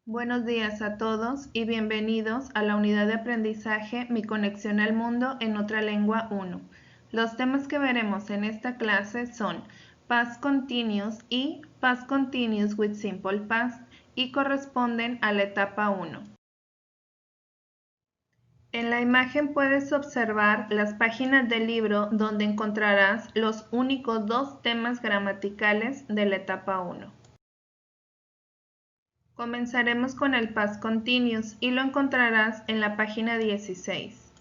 Buenos días a todos y bienvenidos a la unidad de aprendizaje Mi conexión al mundo en otra lengua 1. Los temas que veremos en esta clase son Past Continuous y Past Continuous with Simple Past y corresponden a la etapa 1. En la imagen puedes observar las páginas del libro donde encontrarás los únicos dos temas gramaticales de la etapa 1. Comenzaremos con el Past Continuous y lo encontrarás en la página 16.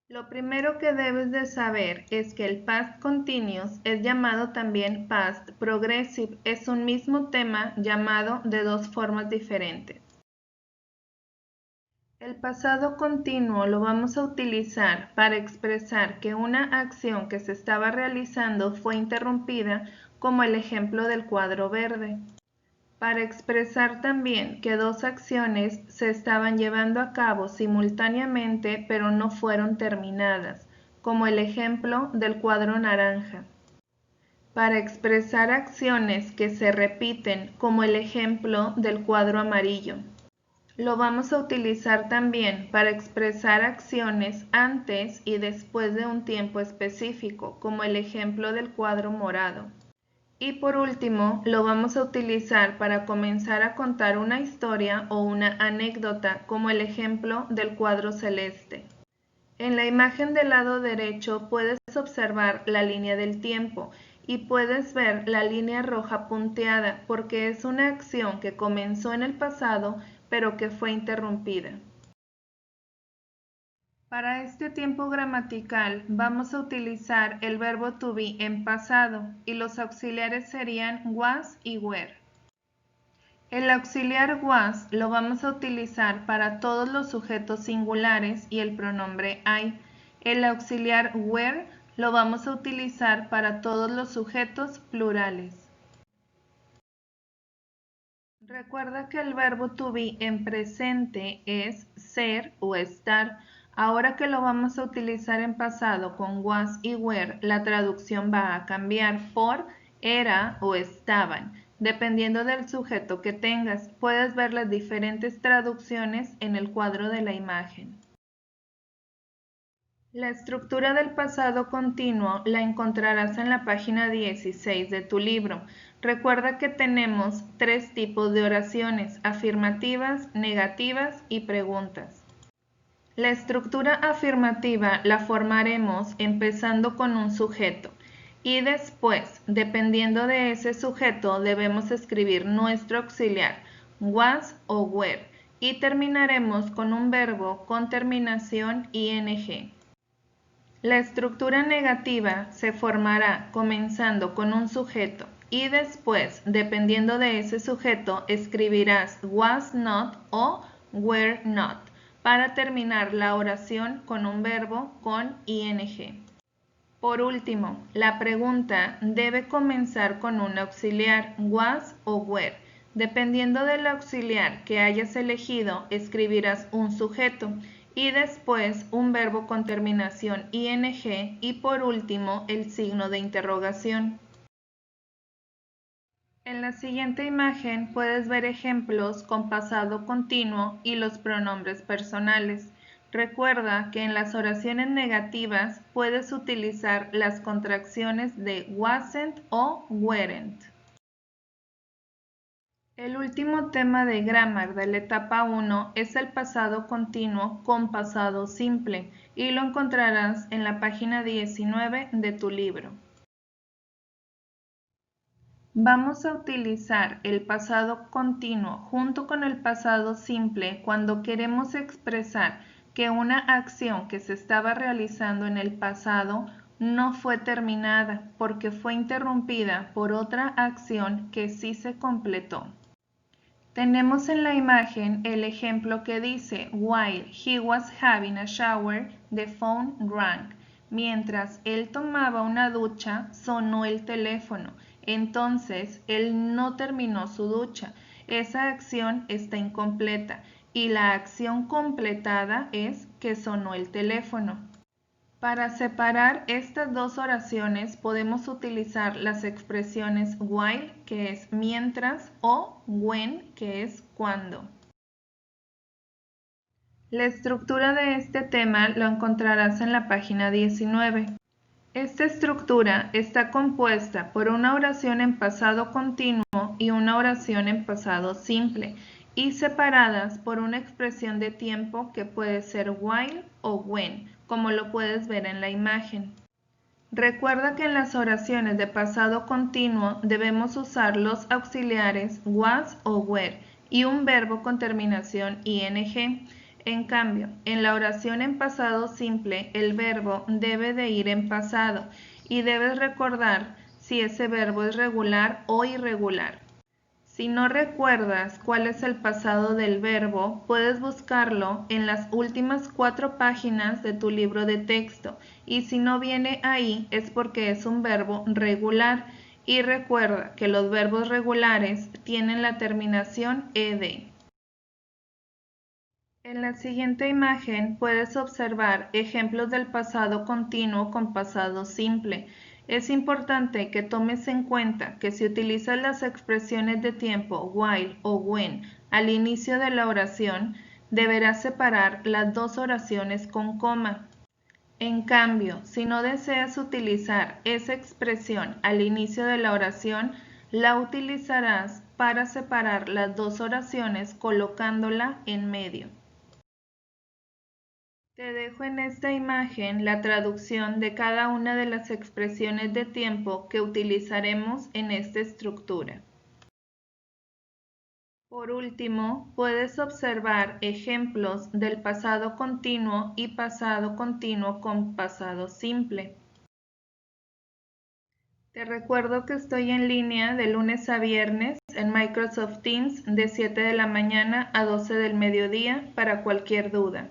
Lo primero que debes de saber es que el Past Continuous es llamado también Past Progressive. Es un mismo tema llamado de dos formas diferentes. El pasado continuo lo vamos a utilizar para expresar que una acción que se estaba realizando fue interrumpida, como el ejemplo del cuadro verde. Para expresar también que dos acciones se estaban llevando a cabo simultáneamente pero no fueron terminadas, como el ejemplo del cuadro naranja. Para expresar acciones que se repiten, como el ejemplo del cuadro amarillo. Lo vamos a utilizar también para expresar acciones antes y después de un tiempo específico, como el ejemplo del cuadro morado. Y por último, lo vamos a utilizar para comenzar a contar una historia o una anécdota, como el ejemplo del cuadro celeste. En la imagen del lado derecho puedes observar la línea del tiempo y puedes ver la línea roja punteada porque es una acción que comenzó en el pasado pero que fue interrumpida. Para este tiempo gramatical vamos a utilizar el verbo to be en pasado y los auxiliares serían was y were. El auxiliar was lo vamos a utilizar para todos los sujetos singulares y el pronombre I. El auxiliar were lo vamos a utilizar para todos los sujetos plurales. Recuerda que el verbo to be en presente es ser o estar. Ahora que lo vamos a utilizar en pasado con was y were, la traducción va a cambiar por era o estaban. Dependiendo del sujeto que tengas, puedes ver las diferentes traducciones en el cuadro de la imagen. La estructura del pasado continuo la encontrarás en la página 16 de tu libro. Recuerda que tenemos tres tipos de oraciones: afirmativas, negativas y preguntas. La estructura afirmativa la formaremos empezando con un sujeto y después, dependiendo de ese sujeto, debemos escribir nuestro auxiliar, was o were, y terminaremos con un verbo con terminación ing. La estructura negativa se formará comenzando con un sujeto y después, dependiendo de ese sujeto, escribirás was not o were not para terminar la oración con un verbo con ing. Por último, la pregunta debe comenzar con un auxiliar was o were. Dependiendo del auxiliar que hayas elegido, escribirás un sujeto y después un verbo con terminación ing y por último el signo de interrogación. En la siguiente imagen puedes ver ejemplos con pasado continuo y los pronombres personales. Recuerda que en las oraciones negativas puedes utilizar las contracciones de wasn't o weren't. El último tema de Grammar de la etapa 1 es el pasado continuo con pasado simple y lo encontrarás en la página 19 de tu libro. Vamos a utilizar el pasado continuo junto con el pasado simple cuando queremos expresar que una acción que se estaba realizando en el pasado no fue terminada porque fue interrumpida por otra acción que sí se completó. Tenemos en la imagen el ejemplo que dice while he was having a shower, the phone rang. Mientras él tomaba una ducha, sonó el teléfono. Entonces, él no terminó su ducha. Esa acción está incompleta y la acción completada es que sonó el teléfono. Para separar estas dos oraciones podemos utilizar las expresiones while, que es mientras, o when, que es cuando. La estructura de este tema lo encontrarás en la página 19. Esta estructura está compuesta por una oración en pasado continuo y una oración en pasado simple, y separadas por una expresión de tiempo que puede ser while o when, como lo puedes ver en la imagen. Recuerda que en las oraciones de pasado continuo debemos usar los auxiliares was o were y un verbo con terminación ing. En cambio, en la oración en pasado simple, el verbo debe de ir en pasado y debes recordar si ese verbo es regular o irregular. Si no recuerdas cuál es el pasado del verbo, puedes buscarlo en las últimas 4 páginas de tu libro de texto, y si no viene ahí es porque es un verbo regular, y recuerda que los verbos regulares tienen la terminación ed. En la siguiente imagen puedes observar ejemplos del pasado continuo con pasado simple. Es importante que tomes en cuenta que si utilizas las expresiones de tiempo while o when al inicio de la oración, deberás separar las dos oraciones con coma. En cambio, si no deseas utilizar esa expresión al inicio de la oración, la utilizarás para separar las dos oraciones colocándola en medio. Te dejo en esta imagen la traducción de cada una de las expresiones de tiempo que utilizaremos en esta estructura. Por último, puedes observar ejemplos del pasado continuo y pasado continuo con pasado simple. Te recuerdo que estoy en línea de lunes a viernes en Microsoft Teams de 7 de la mañana a 12 del mediodía para cualquier duda.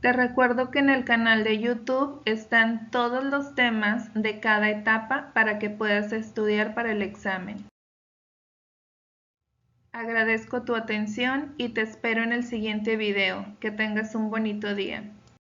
Te recuerdo que en el canal de YouTube están todos los temas de cada etapa para que puedas estudiar para el examen. Agradezco tu atención y te espero en el siguiente video. Que tengas un bonito día.